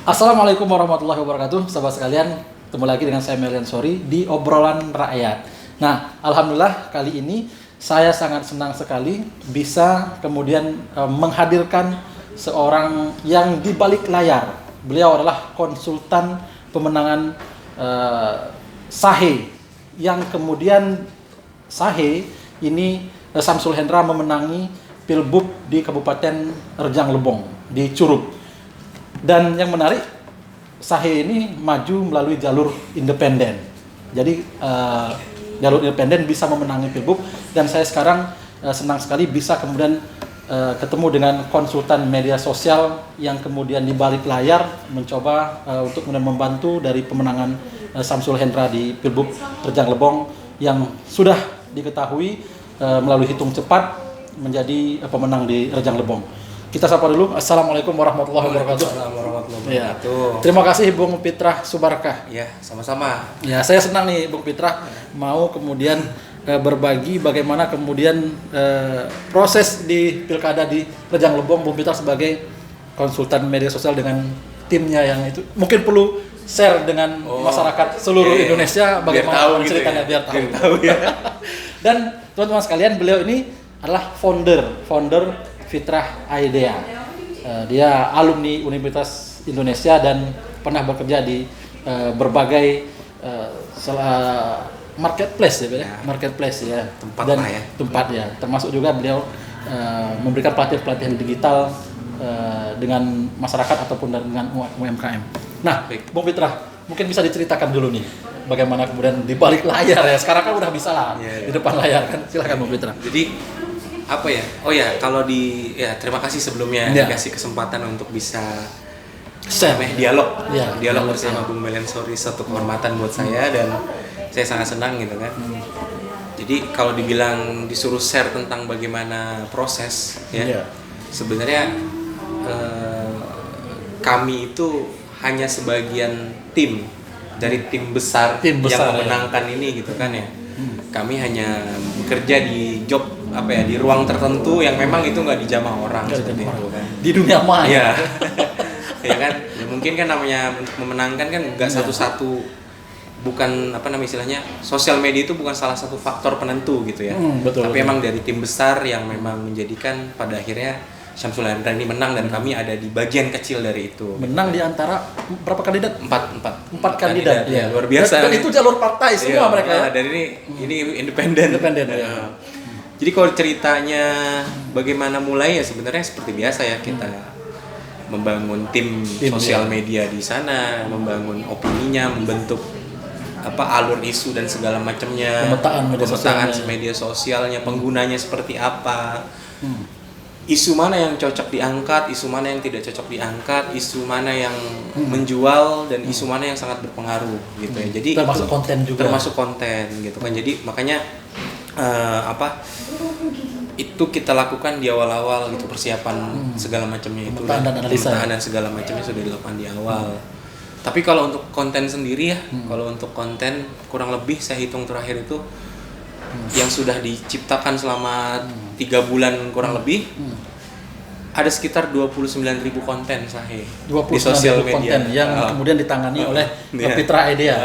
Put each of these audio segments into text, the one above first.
Assalamualaikum warahmatullahi wabarakatuh, sahabat sekalian. Ketemu lagi dengan saya Melian Sori di Obrolan Rakyat. Nah, alhamdulillah kali ini saya sangat senang sekali bisa kemudian menghadirkan seorang yang di balik layar. Beliau adalah konsultan pemenangan Sahe, yang kemudian Sahe ini Samsul Hendra memenangi Pilbub di Kabupaten Rejang Lebong di Curug. Dan yang menarik, Sahe ini maju melalui jalur independen. Jadi jalur independen bisa memenangi Pilbub, dan saya sekarang senang sekali bisa kemudian ketemu dengan konsultan media sosial yang kemudian di balik layar mencoba untuk kemudian membantu dari pemenangan Samsul Hendra di Pilbub Rejang Lebong yang sudah diketahui melalui hitung cepat menjadi pemenang di Rejang Lebong. Kita sapa dulu. Assalamualaikum warahmatullahi wabarakatuh. Assalamualaikum warahmatullahi wabarakatuh. Terima kasih Bung Fitrah Subarkah. Ya, sama-sama. Ya, saya senang nih Bung Fitrah mau kemudian berbagi bagaimana kemudian proses di Pilkada di Rejang Lebong. Bung Fitrah sebagai konsultan media sosial dengan timnya yang itu mungkin perlu share dengan masyarakat seluruh Indonesia bagaimana ceritanya, biar tahu. Dan teman-teman sekalian, beliau ini adalah founder Fitrah Idea. Dia alumni Universitas Indonesia dan pernah bekerja di berbagai marketplace ya. Tempat ya. Termasuk juga beliau memberikan pelatihan digital dengan masyarakat ataupun dengan UMKM. Nah, Bung Fitrah, mungkin bisa diceritakan dulu nih bagaimana kemudian di balik layar ya. Sekarang kan udah bisa lah di depan layar kan. Silakan Bung Fitrah. Jadi apa ya? Kalau terima kasih sebelumnya dikasih kesempatan untuk bisa dialog bersama Bung Melian Sori, satu kehormatan buat saya dan saya sangat senang gitu kan. Jadi kalau dibilang disuruh share tentang bagaimana proses sebenarnya kami itu hanya sebagian tim dari tim besar yang memenangkan ini gitu kan ya. Kami hanya bekerja di job di ruang tertentu yang memang itu nggak dijamah orang seperti itu kan. Di dunia maya. Ya kan. Ya, mungkin kan namanya untuk memenangkan kan nggak satu-satu, bukan istilahnya sosial media itu bukan salah satu faktor penentu gitu ya. Tapi emang dari tim besar yang memang menjadikan pada akhirnya Samsul Hendra ini menang dan kami ada di bagian kecil dari itu. Menang di antara berapa kandidat? Empat kandidat. Ya, luar biasa. Dan itu jalur partai semua mereka ya. Dan ini independen. Ya. Jadi kalau ceritanya bagaimana mulai ya sebenarnya seperti biasa ya, kita membangun tim sosial media di sana, membangun opininya, membentuk alur isu dan segala macamnya, pemetaan media sosialnya, penggunanya seperti apa. Isu mana yang cocok diangkat, isu mana yang tidak cocok diangkat, isu mana yang menjual dan isu mana yang sangat berpengaruh gitu ya. Jadi termasuk konten juga. Termasuk konten gitu kan. Jadi makanya itu kita lakukan di awal-awal gitu, persiapan segala macamnya itu, pemetaan dan segala macamnya sudah dilakukan di awal. Tapi kalau untuk konten sendiri ya, kalau untuk konten kurang lebih saya hitung terakhir itu yang sudah diciptakan selama 3 bulan kurang lebih ada sekitar 29.000 konten Sahe di sosial media konten yang kemudian ditangani oleh Fitrah Idea.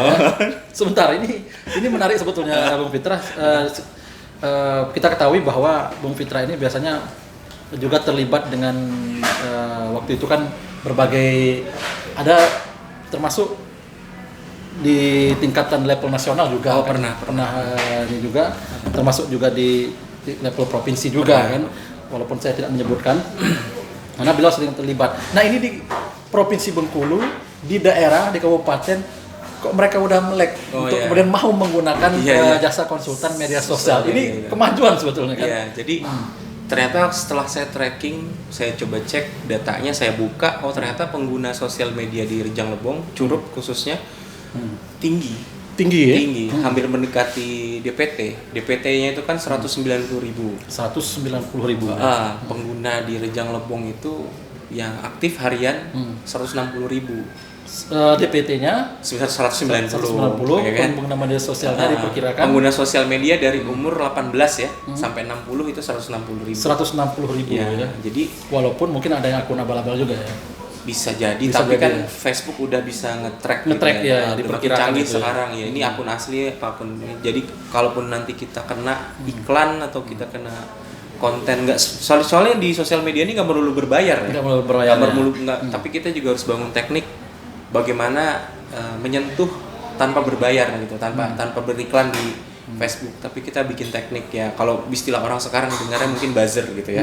Sebentar, ini menarik sebetulnya Bung Fitrah. Kita ketahui bahwa Bung Fitrah ini biasanya juga terlibat dengan waktu itu kan berbagai, ada termasuk di tingkatan level nasional juga pernah ini juga, termasuk juga di level provinsi juga kan, walaupun saya tidak menyebutkan karena beliau sering terlibat. Nah, ini di Provinsi Bengkulu, di daerah, di kabupaten, kok mereka udah melek kemudian mau menggunakan jasa konsultan media sosial. Ini kemajuan sebetulnya kan. Jadi ternyata setelah saya tracking, saya coba cek datanya, saya buka, ternyata pengguna sosial media di Rejang Lebong, Curug khususnya tinggi ya? Hampir mendekati DPT-nya itu kan 190.000. Pengguna di Rejang Lebong itu yang aktif harian 160.000. DPT-nya sekitar 190 ya kan? Pengguna media sosialnya diperkirakan, pengguna sosial media dari umur 18 ya sampai 60 itu 160.000 ya. Jadi walaupun mungkin ada yang akun abal-abal juga ya. Bisa jadi, Bisa tapi jadi, kan ya. Facebook udah bisa nge-track Nge-track, gitu ya, Udah makin diperkirakan canggih itu, ya. sekarang ya. Ini akun asli apa akun ini. Jadi kalaupun nanti kita kena iklan atau kita kena konten nggak soalnya di sosial media ini nggak melulu berbayar ya. Nggak melulu berbayar, Nggak ya. melulu nggak, tapi kita juga harus bangun teknik bagaimana menyentuh tanpa berbayar gitu, tanpa beriklan di Facebook, tapi kita bikin teknik ya. Kalau istilah orang sekarang dengarnya mungkin buzzer gitu ya,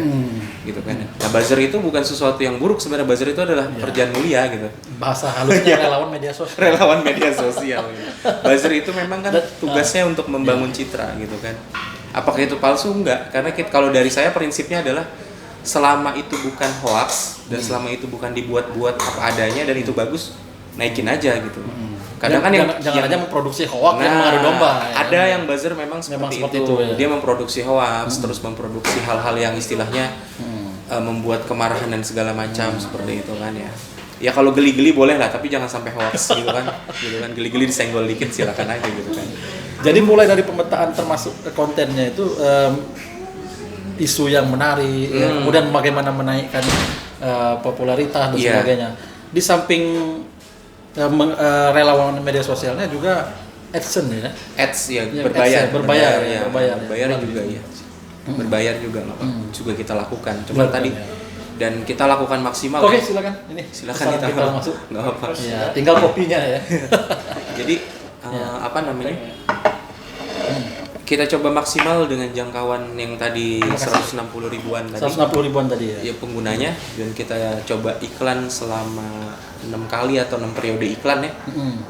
gitu kan. Nah buzzer itu bukan sesuatu yang buruk sebenarnya. Buzzer itu adalah pekerjaan mulia gitu. Bahasa halusnya relawan media sosial. Relawan media sosial. Gitu. Buzzer itu memang kan tugasnya untuk membangun citra gitu kan. Apakah itu palsu? Enggak, karena kalau dari saya prinsipnya adalah selama itu bukan hoax dan selama itu bukan dibuat-buat apa adanya dan itu bagus, naikin aja gitu. Kadang kan jangan aja memproduksi hoax yang mengadu domba. Ada yang buzzer memang seperti itu. Ya. Dia memproduksi hoax, terus memproduksi hal-hal yang istilahnya membuat kemarahan dan segala macam seperti itu kan ya. Ya kalau geli-geli boleh lah, tapi jangan sampai hoax gitu kan. Gitu kan, geli-geli disenggol dikit silakan aja gitu kan. Jadi mulai dari pemetaan termasuk kontennya itu isu yang menarik, ya, kemudian bagaimana menaikkan popularitas dan sebagainya. Di samping relawan media sosialnya juga AdSense ya. Ads ya, berbayar juga ya. Berbayar juga juga kita lakukan. Cuma tadi dan kita lakukan maksimal. Oke, silakan. Silakan kita masuk. Nggak apa. Ya, tinggal kopinya ya. Jadi apa namanya? Kita coba maksimal dengan jangkauan yang tadi 160 ribuan tadi. 160 ribuan tadi ya. Ya penggunanya, dan kita coba iklan selama 6 kali atau 6 periode iklan ya.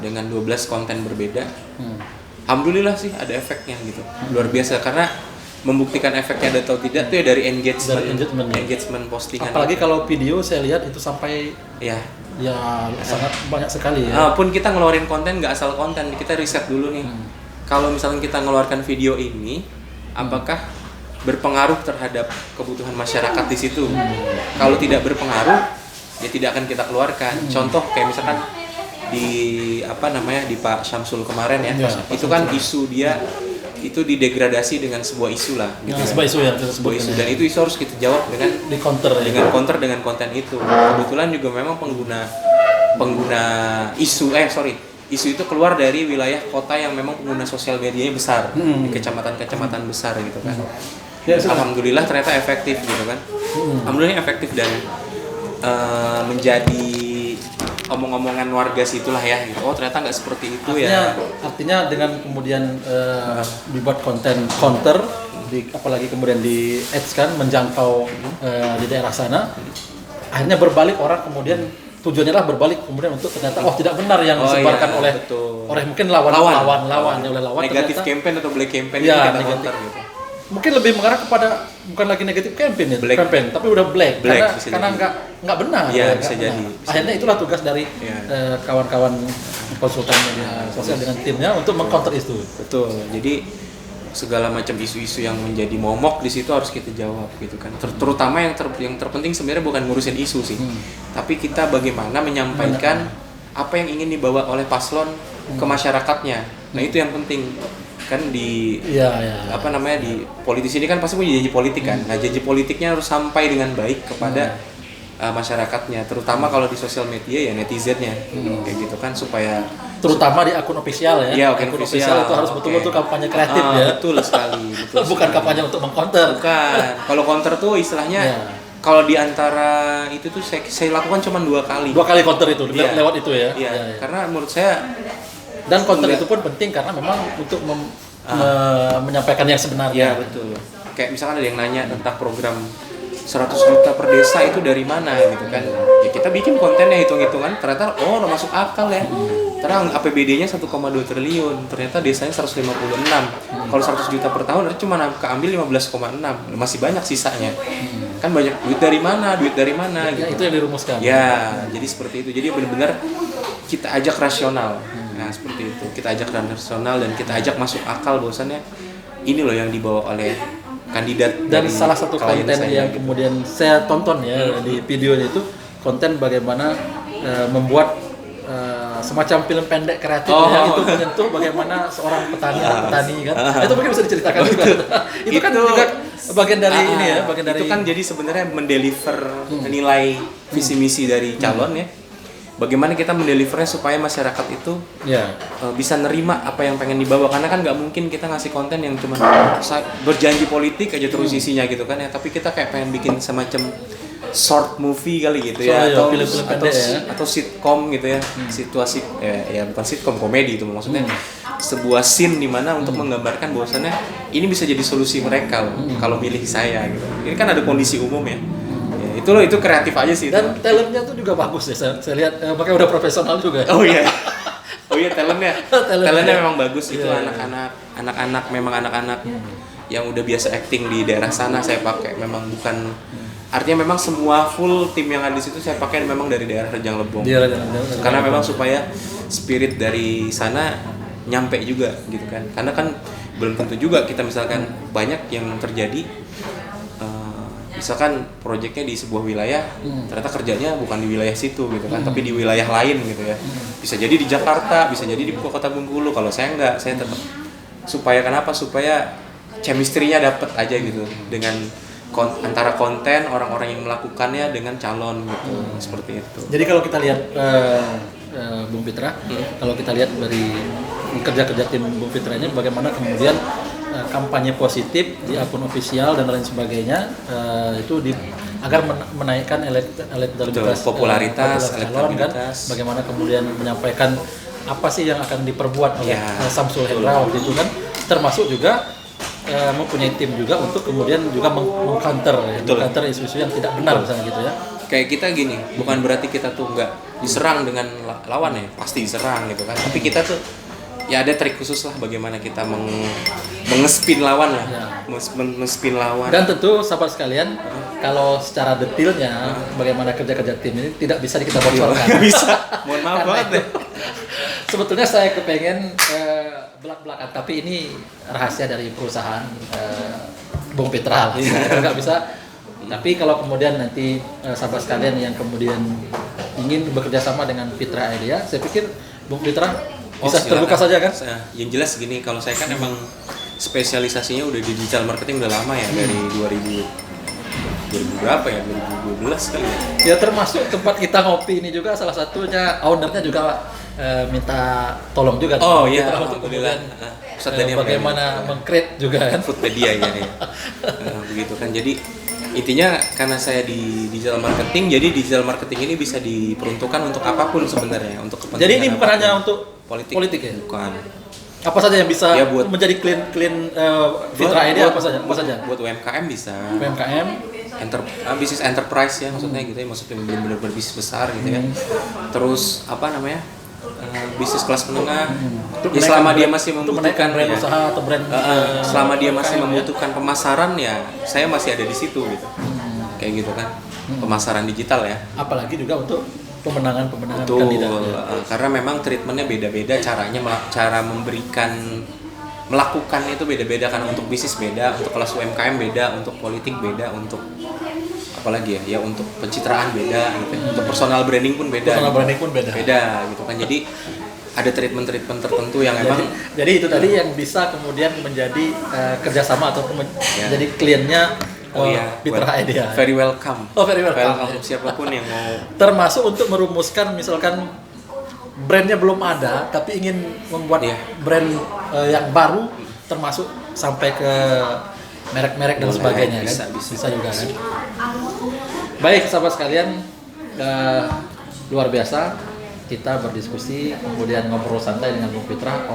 Dengan 12 konten berbeda. Alhamdulillah sih ada efeknya gitu. Luar biasa karena membuktikan efeknya ada atau tidak tuh ya dari engagement postingan. Apalagi kalau video saya lihat itu sampai ya sangat banyak sekali ya. Pun kita ngeluarin konten nggak asal konten, kita riset dulu nih. Kalau misalnya kita ngeluarkan video ini, apakah berpengaruh terhadap kebutuhan masyarakat di situ? Kalau tidak berpengaruh, ya tidak akan kita keluarkan. Contoh kayak misalkan di Pak Syamsul kemarin ya, itu kan isu dia itu didegradasi dengan sebuah isu lah. Gitu sebuah isu dan itu isu harus kita jawab dengan counter dengan konten itu. Kebetulan juga memang pengguna isu itu keluar dari wilayah kota yang memang pengguna sosial medianya besar, di kecamatan besar gitu kan. Alhamdulillah ternyata efektif gitu kan. Alhamdulillah efektif dan menjadi omong-omongan warga situlah ya gitu. Oh ternyata nggak seperti itu artinya dengan kemudian dibuat konten counter apalagi kemudian di ads kan menjangkau di daerah sana, akhirnya berbalik orang kemudian tujuannya lah berbalik kemudian untuk ternyata tidak benar yang disebarkan oleh mungkin lawan negatif campaign atau black campaign ya, kita counter gitu. Mungkin lebih mengarah kepada bukan lagi negatif campaign ya, campaign tapi udah black karena nggak benar bisa jadi. Akhirnya itulah tugas dari kawan-kawan konsultan media sosial dengan timnya untuk mengcounter itu. Betul. Jadi segala macam isu-isu yang menjadi momok di situ harus kita jawab gitu kan. Terutama yang terpenting sebenarnya bukan ngurusin isu sih, tapi kita bagaimana menyampaikan apa yang ingin dibawa oleh paslon ke masyarakatnya. Nah itu yang penting kan di di politisi ini kan pasti punya janji politik kan. Nah janji politiknya harus sampai dengan baik kepada masyarakatnya, terutama kalau di sosial media ya netizennya kayak gitu kan, supaya terutama di akun official ya. Iya, akun official itu harus betul-betul kampanye kreatif ya. Betul sekali. Bukan kampanye untuk mengcounter. Bukan. Kalau counter tuh istilahnya kalau di antara itu tuh saya lakukan cuma 2 kali. 2 kali counter itu lewat itu ya. Iya. Karena menurut saya dan counter itu pun penting karena memang untuk menyampaikan yang sebenarnya. Iya, betul. Kayak misalkan ada yang nanya tentang program 100 juta per desa itu dari mana gitu kan. Ya kita bikin kontennya hitung-hitungan, ternyata udah masuk akal ya. Ternyata APBD-nya 1,2 triliun, ternyata desanya 156. Kalau 100 juta per tahun berarti cuma keambil 15,6. Masih banyak sisanya. Kan banyak duit dari mana gitu. Itu yang dirumuskan. Ya, jadi seperti itu. Jadi benar-benar kita ajak rasional. Nah, seperti itu. Kita ajak rasional dan kita ajak masuk akal bahwasannya ini loh yang dibawa oleh kandidat. Dan salah satu konten yang kemudian saya tonton ya di videonya itu konten bagaimana membuat semacam film pendek kreatif yang itu menyentuh bagaimana seorang petani kan. Itu mungkin bisa diceritakan juga. Itu kan juga bagian dari ini ya, bagian dari itu kan jadi sebenarnya mendeliver nilai visi misi dari calon ya. Bagaimana kita mendelivernya supaya masyarakat itu ya. Bisa nerima apa yang pengen dibawa, karena kan nggak mungkin kita ngasih konten yang cuma berjanji politik aja terus isinya gitu kan ya, tapi kita kayak pengen bikin semacam short movie kali gitu ya, atau sitcom gitu ya, situasi ya bukan sitcom, komedi itu maksudnya, sebuah scene di mana untuk menggambarkan bahwasannya ini bisa jadi solusi mereka loh, kalau milih saya gitu. Ini kan ada kondisi umum ya. Itu kreatif aja sih. Dan talentnya tuh juga bagus ya, saya lihat makanya udah profesional juga. Oh iya talentnya memang bagus. Itu anak-anak memang anak-anak yang udah biasa acting di daerah sana saya pakai. Memang bukan, artinya memang semua full tim yang ada di situ saya pakai memang dari daerah Rejang Lebong. Karena memang supaya spirit dari sana nyampe juga gitu kan. Karena kan belum tentu juga kita misalkan banyak yang terjadi. Misalkan proyeknya di sebuah wilayah, ternyata kerjanya bukan di wilayah situ gitu kan, tapi di wilayah lain gitu ya. Bisa jadi di Jakarta, bisa jadi di kota Bengkulu. Kalau saya enggak, saya tetap supaya chemistry-nya dapet aja gitu dengan antara konten orang-orang yang melakukannya dengan calon gitu, seperti itu. Jadi kalau kita lihat Bung Pitra, kalau kita lihat dari kerja-kerja tim Bung Pitra ini, bagaimana kemudian kampanye positif di akun ofisial dan lain sebagainya agar menaikkan elektabilitas, popularitas, calon kan, bagaimana kemudian menyampaikan apa sih yang akan diperbuat oleh Samsul Hendra waktu itu kan, termasuk juga mempunyai tim juga untuk kemudian juga mengcounter isu-isu yang tidak benar misalnya gitu ya. Kayak kita gini, bukan berarti kita tuh nggak diserang dengan lawan ya, pasti diserang gitu kan, tapi kita tuh ya ada trik khusus lah bagaimana kita mengespin lawan lah, mengespin lawan. Dan tentu sahabat sekalian, kalau secara detailnya bagaimana kerja-kerja tim ini tidak bisa kita bocorkan. Nggak bisa, mohon maaf banget deh. Sebetulnya saya kepengen belak-belakan, tapi ini rahasia dari perusahaan Bung Pitra lah, nggak bisa. Tapi kalau kemudian nanti sahabat sekalian yang kemudian ingin bekerja sama dengan Pitra Idea, saya pikir Bung Pitra bisa terbuka saja kan? Yang jelas gini, kalau saya kan emang spesialisasinya udah di digital marketing udah lama ya, dari 2000 berapa ya, 2012 kali ya. Ya termasuk tempat kita ngopi ini juga salah satunya ownernya juga minta tolong juga. Oh iya, alhamdulillah. Bagaimana meng-create juga kan? Foodpedia ya. Begitu kan, jadi intinya karena saya di digital marketing, jadi digital marketing ini bisa diperuntukkan untuk apapun sebenarnya, untuk kepentingan. Jadi ini bukan hanya untuk politik ya? Bukan. Apa saja yang bisa ya, menjadi clean Fitra ini apa saja? Buat UMKM bisa. UMKM, bisnis enterprise ya maksudnya gitu ya, maksudnya benar-benar berbisnis besar gitu ya. Terus apa namanya? Bisnis kelas menengah. Ya, selama dia masih membutuhkan brand usaha atau brand selama dia masih membutuhkan pemasaran ya, saya masih ada di situ gitu. Kayak gitu kan. Pemasaran digital ya. Apalagi juga untuk pemenangan Betul, kandidat. Karena memang treatmentnya beda-beda, cara melakukannya itu beda-beda, karena untuk bisnis beda, untuk kelas UMKM beda, untuk politik beda, untuk apalagi ya untuk pencitraan beda gitu. Untuk personal branding pun beda. Beda gitu kan. Jadi ada treatment tertentu yang jadi itu tadi yang bisa kemudian menjadi kerjasama atau jadi kliennya Pitra Idea. Very welcome. Very welcome. Siapapun yang mau. Termasuk untuk merumuskan misalkan brandnya belum ada tapi ingin membuat brand yang baru, termasuk sampai ke merek-merek dan sebagainya bisa juga kan. Baik sahabat sekalian, luar biasa kita berdiskusi kemudian ngobrol santai dengan Bung Pitra,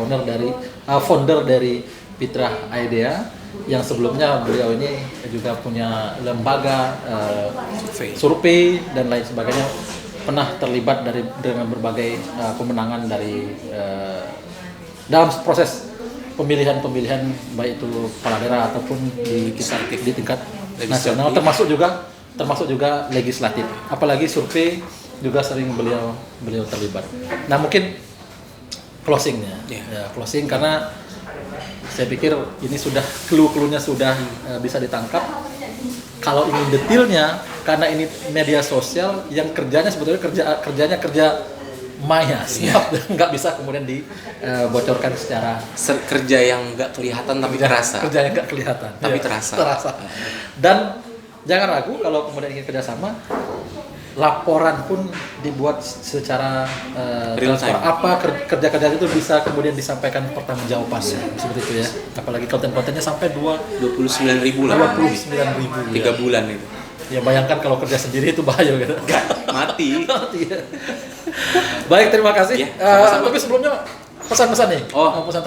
founder dari Pitra Idea, yang sebelumnya beliau ini juga punya lembaga survei dan lain sebagainya, pernah terlibat dengan berbagai pemenangan dari dalam proses pemilihan baik itu kepala daerah ataupun di tingkat nasional, termasuk juga legislatif. Apalagi survei juga sering beliau terlibat. Nah mungkin closingnya, closing karena saya pikir ini sudah clue-nya sudah bisa ditangkap. Kalau ingin detailnya, karena ini media sosial yang kerjanya sebetulnya kerja Maya siap nggak bisa kemudian dibocorkan secara Kerja yang nggak kelihatan tapi terasa. kerja yang nggak kelihatan Tapi ya, terasa. Dan jangan ragu kalau kemudian ingin kerjasama, laporan pun dibuat secara Real time. apa kerja-kerja itu bisa kemudian disampaikan pertanggungjawabannya seperti itu ya, apalagi konten-kontennya sampai 29.000 lah. 29.000 3 bulan itu. ya, bayangkan kalau kerja sendiri itu bahaya gitu. Mati. Iya. Baik, terima kasih. Ya, sama-sama. Tapi sebelumnya pesan-pesan nih. Oh. Pesan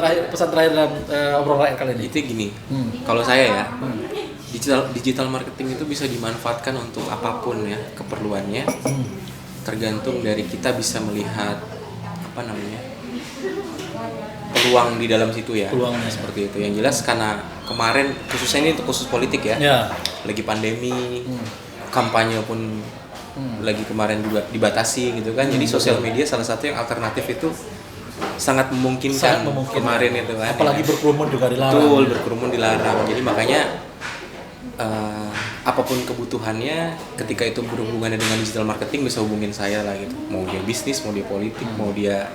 terakhir dalam obrolan kali ini. Itu gini. Kalau saya ya, digital marketing itu bisa dimanfaatkan untuk apapun ya keperluannya. Tergantung dari kita bisa melihat peluang di dalam situ ya. Peluangnya. Seperti itu. Yang jelas karena kemarin khususnya ini untuk khusus politik ya. Ya. Lagi pandemi, kampanye pun lagi kemarin juga dibatasi gitu kan. Jadi sosial media salah satu yang alternatif itu sangat memungkinkan, kemarin itu kan. Apalagi berkerumun juga dilarang. Betul, berkerumun dilarang. Jadi makanya apapun kebutuhannya ketika itu berhubungannya dengan digital marketing bisa hubungin saya lah gitu. Mau dia bisnis, mau dia politik, mau dia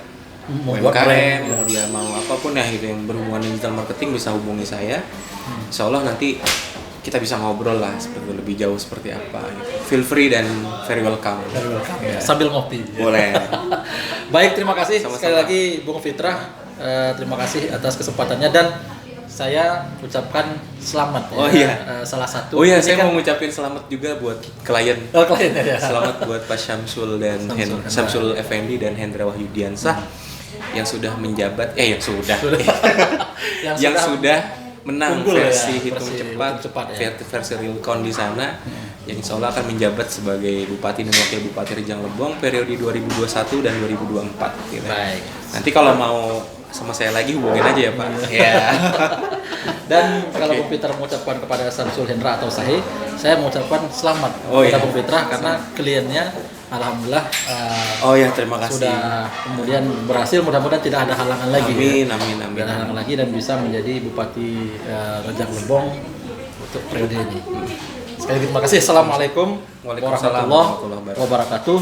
UMKM, mau dia mau apapun ya gitu yang berhubungan dengan digital marketing bisa hubungi saya. Insya Allah nanti kita bisa ngobrol lah seperti lebih jauh seperti apa gitu. Feel free dan very welcome. Ya. Sambil ngopi. Boleh. Baik, terima kasih Sama-sama. sekali lagi Bung Fitrah. Terima kasih atas kesempatannya dan saya ucapkan selamat Oh, ya. iya. Salah satu. Oh iya, ini saya kan- mau ngucapin selamat juga buat klien. Oh, kliennya ya. Selamat buat Pak Syamsul dan Syamsul Effendi dan Hendra Wahyudiansah yang sudah menjabat yang sudah menang unggul versi ya, hitung versi cepat, hitung cepat ya. versi real count di sana, yang insya Allah akan menjabat sebagai Bupati dan Wakil Bupati Rejang Lebong periode 2021 dan 2024 gitu. Baik. Nanti kalau mau sama saya lagi hubungin aja ya Pak. Ya. Dan kalau Bung Fitrah mengucapkan kepada Syamsul Hendra atau Sahe, saya mengucapkan selamat Oh, kepada iya. Bung Fitrah karena kliennya alhamdulillah Oh ya, terima kasih. sudah kemudian berhasil, mudah-mudahan tidak ada halangan lagi. Amin, ya. amin, amin. Tidak ada halangan lagi dan bisa menjadi Bupati Rejang Lebong untuk periode ini. Sekali lagi terima kasih. Assalamualaikum Waalaikumsalam warahmatullahi wabarakatuh.